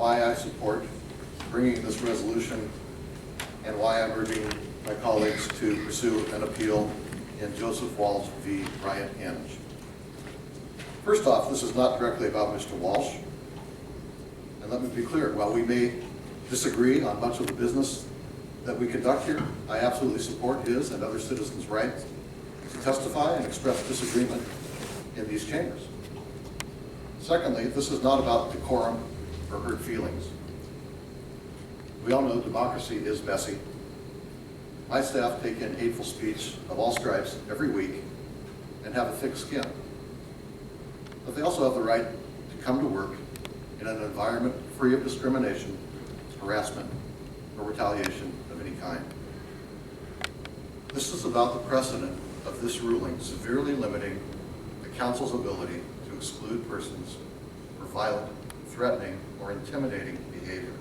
why I support bringing this resolution and why I'm urging my colleagues to pursue an appeal in Joseph Walsh v. Bryant Henge. First off, this is not directly about Mr. Walsh. And let me be clear, while we may disagree on much of the business that we conduct here, I absolutely support his and other citizens' right to testify and express disagreement in these chambers. Secondly, this is not about decorum or hurt feelings. We all know democracy is messy. My staff take in hateful speech of all stripes every week and have a thick skin. But they also have the right to come to work in an environment free of discrimination, harassment, or retaliation of any kind. This is about the precedent of this ruling severely limiting the council's ability to exclude persons for violent, threatening, or intimidating behavior.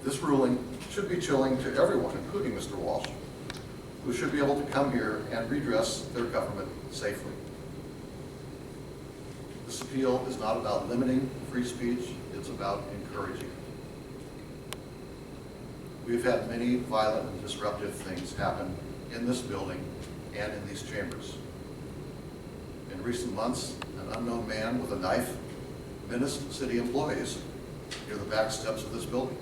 This ruling should be chilling to everyone, including Mr. Walsh, who should be able to come here and redress their government safely. This appeal is not about limiting free speech, it's about encouraging it. We've had many violent and disruptive things happen in this building and in these chambers. In recent months, an unknown man with a knife menaced city employees near the back steps of this building.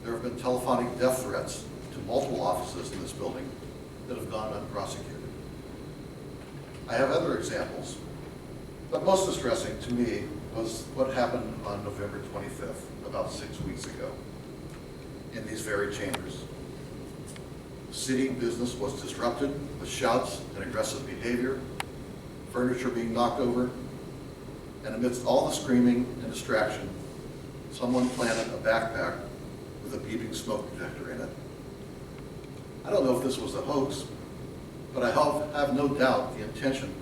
There have been telephonic death threats to multiple offices in this building that have gone unprosecuted. I have other examples, but most distressing to me was what happened on November 25th, about 6 weeks ago, in these very chambers. City business was disrupted with shouts and aggressive behavior, furniture being knocked over, and amidst all the screaming and distraction, someone planted a backpack with a beeping smoke detector in it. I don't know if this was a hoax, but I have no doubt the intention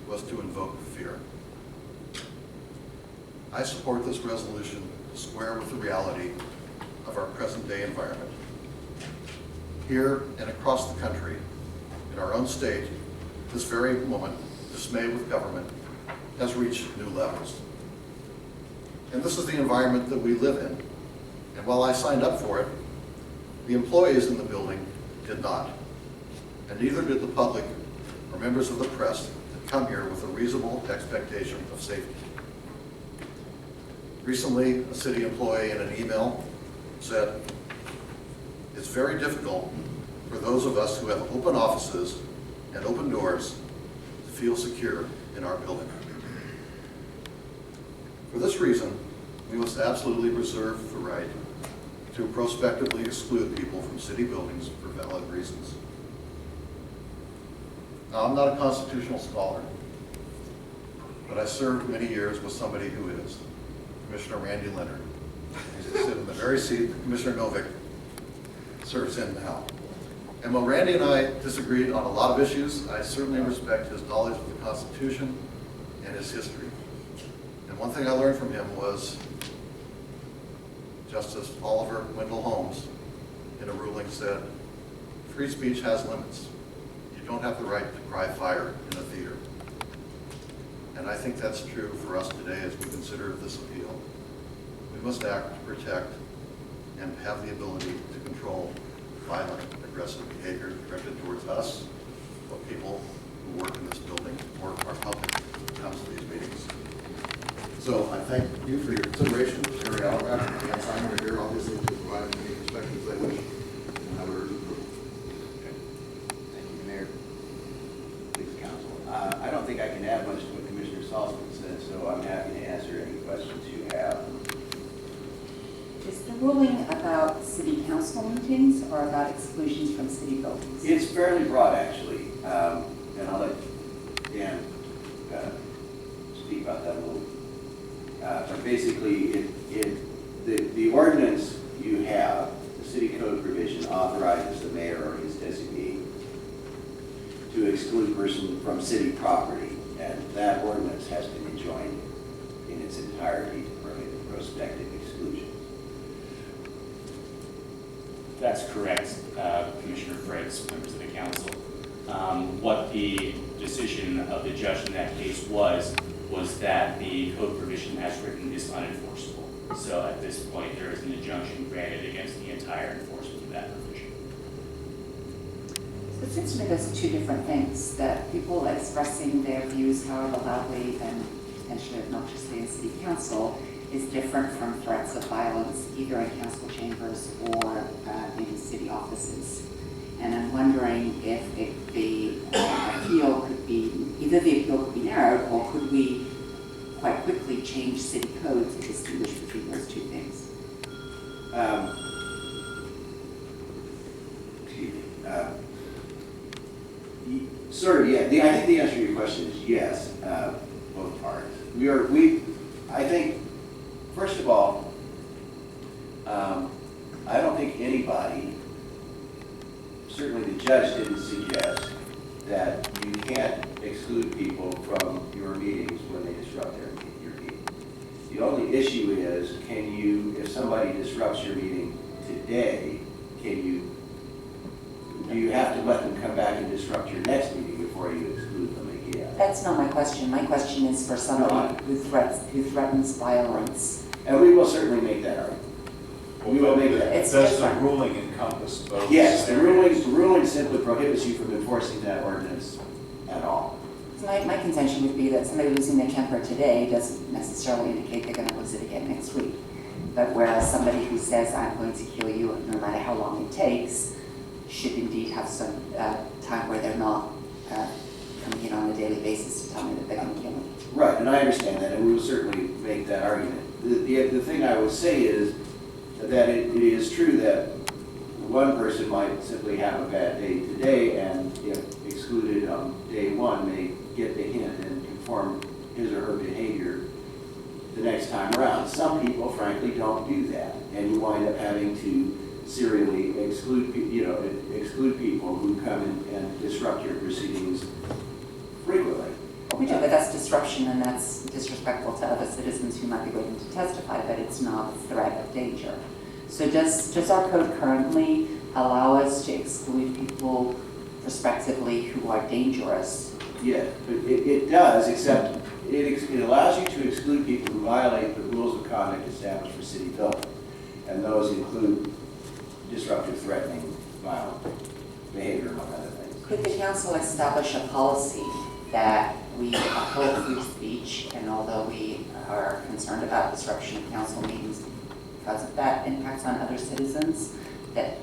was to invoke fear. I support this resolution to square with the reality of our present day environment. Here and across the country, in our own state, this very moment, dismay with government has reached new levels. And this is the environment that we live in. And while I signed up for it, the employees in the building did not. And neither did the public or members of the press that come here with a reasonable expectation of safety. Recently, a city employee in an email said, "It's very difficult for those of us who have open offices and open doors to feel secure in our building." For this reason, we must absolutely reserve the right to prospectively exclude people from city buildings for valid reasons. Now, I'm not a constitutional scholar, but I served many years with somebody who is, Commissioner Randy Leonard. He's sitting in the very seat that Commissioner Novick serves in now. And while Randy and I disagreed on a lot of issues, I certainly respect his knowledge of the Constitution and his history. And one thing I learned from him was Justice Oliver Wendell Holmes, in a ruling, said, "Free speech has limits. You don't have the right to cry fire in a theater." And I think that's true for us today as we consider this appeal. We must act to protect and have the ability to control violent, aggressive behavior directed towards us, or people who work in this building, or our public who comes to these meetings. So I thank you for your consideration. Terry Albrecht and Dan Simon are here, obviously, to provide any perspectives they wish. And I would urge approval. Okay. Thank you, Mayor. Please, Council. I don't think I can add much to what Commissioner Saltzman said, so I'm happy to answer any questions you have. Is the ruling about city council meetings or about exclusions from city buildings? It's fairly broad, actually, and I'll let Dan speak about that a little. But basically, the ordinance you have, the city code provision, authorizes the mayor or his designee to exclude a person from city property, and that ordinance has been enjoined in its entirety to prohibit prospective exclusion. That's correct, Commissioner Fritz, members of the council. What the decision of the judge in that case was that the code provision as written is unenforceable. So at this point, there is an injunction granted against the entire enforcement of that provision. So it seems to me there's two different things, that people expressing their views however loudly and potentially obnoxiously in city council is different from threats of violence either in council chambers or in city offices. And I'm wondering if the appeal could be, either the appeal could be narrowed, or could we quite quickly change city code to distinguish between those two things? Excuse me. Sort of, yeah. I think the answer to your question is yes, both parts. I think, first of all, I don't think anybody, certainly the judge didn't suggest that you can't exclude people from your meetings when they disrupt your meeting. The only issue is, if somebody disrupts your meeting today, do you have to let them come back and disrupt your next meeting before you exclude them again? That's not my question. My question is for somebody who threatens violence. And we will certainly make that argument. We will make that. It's Does the different. ruling encompass both? Yes, the scenarios? ruling simply prohibits you from enforcing that ordinance at all. So my contention would be that somebody losing their temper today doesn't necessarily indicate they're going to lose it again next week. But whereas somebody who says, I'm going to kill you no matter how long it takes, should indeed have some time where they're not coming in on a daily basis to tell me that they're going to kill me. Right, and I understand that, and we will certainly make that argument. The thing I would say is that it is true that one person might simply have a bad day today, and if excluded on day one, may get the hint and conform his or her behavior the next time around. Some people, frankly, don't do that, and you wind up having to serially exclude people who come and disrupt your proceedings frequently. Well, we do, but that's disruption and that's disrespectful to other citizens who might be waiting to testify, but it's not a threat of danger. So does our code currently allow us to exclude people prospectively who are dangerous? Yeah, but it does, except it allows you to exclude people who violate the rules of conduct established for city building. And those include disruptive, threatening, violent behavior, among other things. Could the council establish a policy that we uphold free speech, and although we are concerned about disruption of council meetings because of that impacts on other citizens, that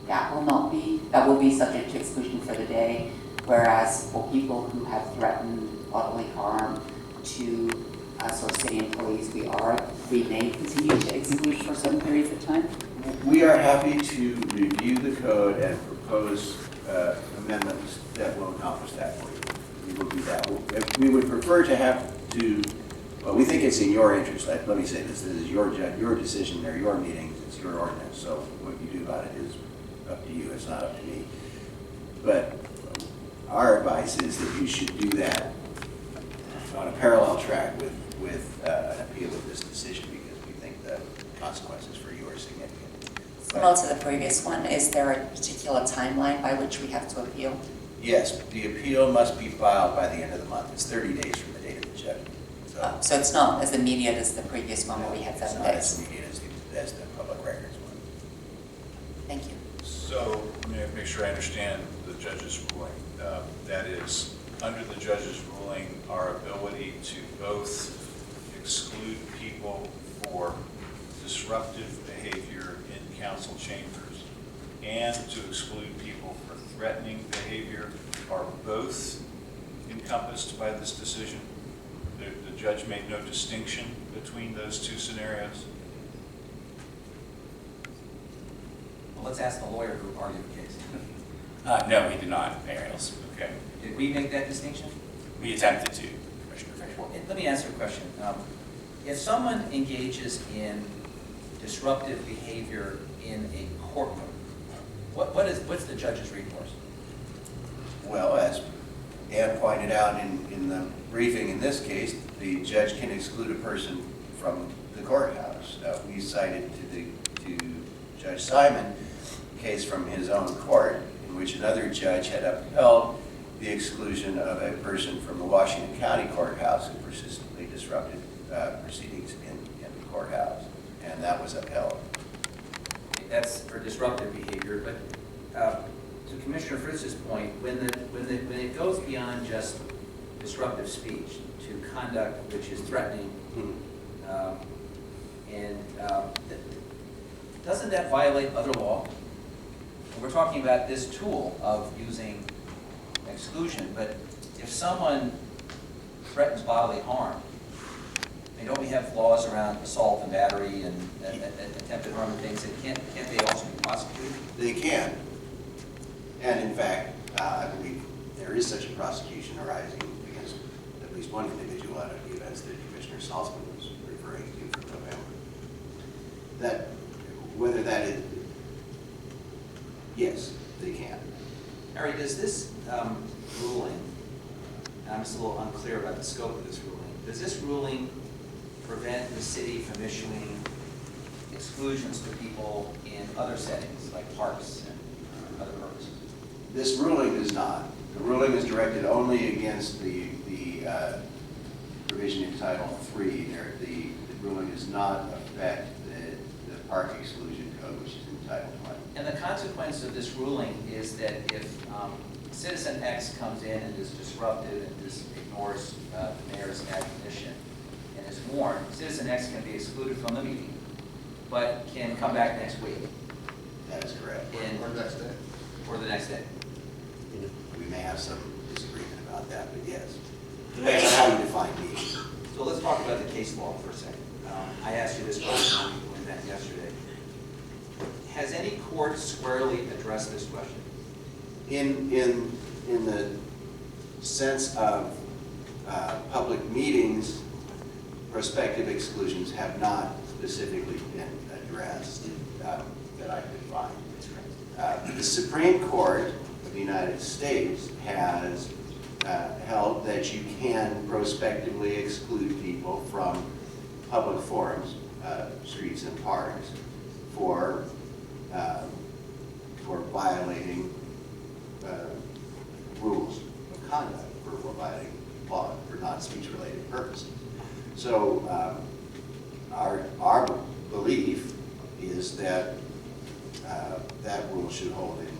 that will be subject to exclusion for the day, whereas for people who have threatened bodily harm to us or city employees, we may continue to exclude for certain periods of time? We are happy to review the code and propose amendments that will accomplish that for you. We will do that. We would prefer to have to, well, we think it's in your interest. Let me say this is your decision, they're your meetings, it's your ordinance, so what you do about it is up to you, it's not up to me. But our advice is that you should do that on a parallel track with an appeal of this decision, because we think the consequences for you are significant. Similar to the previous one, is there a particular timeline by which we have to appeal? Yes, the appeal must be filed by the end of the month. It's 30 days from the date of the judgment. So it's not as immediate as the previous one where we had 7 It's not as days. immediate as the public records one. Thank you. So let me make sure I understand the judge's ruling. That is, under the judge's ruling, our ability to both exclude people for disruptive behavior in council chambers and to exclude people for threatening behavior are both encompassed by this decision. The judge made no distinction between those two scenarios. Well, let's ask the lawyer who argued the case. No, we did not, Mayor Ailes. Okay. Did we make that distinction? We attempted to, Commissioner Frazier. Well, let me ask you a question. If someone engages in disruptive behavior in a courtroom, what's the judge's recourse? Well, as Dan pointed out in the briefing in this case, the judge can exclude a person from the courthouse. We cited to Judge Simon a case from his own court in which another judge had upheld the exclusion of a person from the Washington County courthouse who persistently disrupted proceedings in the courthouse. that's for disruptive behavior, but to Commissioner Fritz's point, when it goes beyond just disruptive speech to conduct which is threatening, doesn't that violate other law? And we're talking about this tool of using exclusion, but if someone threatens bodily harm, don't we have laws around assault and battery and attempted harm and things, and can't they also be prosecuted? They can. And in fact, I believe there is such a prosecution arising against at least one individual out of the events that Commissioner Saltzman was referring to from November. That, whether that is, yes, they can. Harry, does this ruling, and I'm just a little unclear about the scope of this ruling, does this ruling prevent the city from issuing exclusions to people in other settings, like parks and other purposes? This ruling does not. The ruling is directed only against the provision in Title III. The ruling does not affect the park exclusion code, which is in Title I. And the consequence of this ruling is that if citizen X comes in and is disruptive and just ignores the mayor's admonition and is warned, citizen X can be excluded from the meeting, but can come back next week. That is correct. Or next day. Or the next day. We may have some disagreement about that, but yes. Depends on how you define meeting. So let's talk about the case law for a second. I asked you this question on the event yesterday. Has any court squarely addressed this question? In the sense of public meetings, prospective exclusions have not specifically been addressed that I could find. The Supreme Court of the United States has held that you can prospectively exclude people from public forums, streets and parks, for violating rules of conduct, for violating law, for non-speech related purposes. So our belief is that that rule should hold in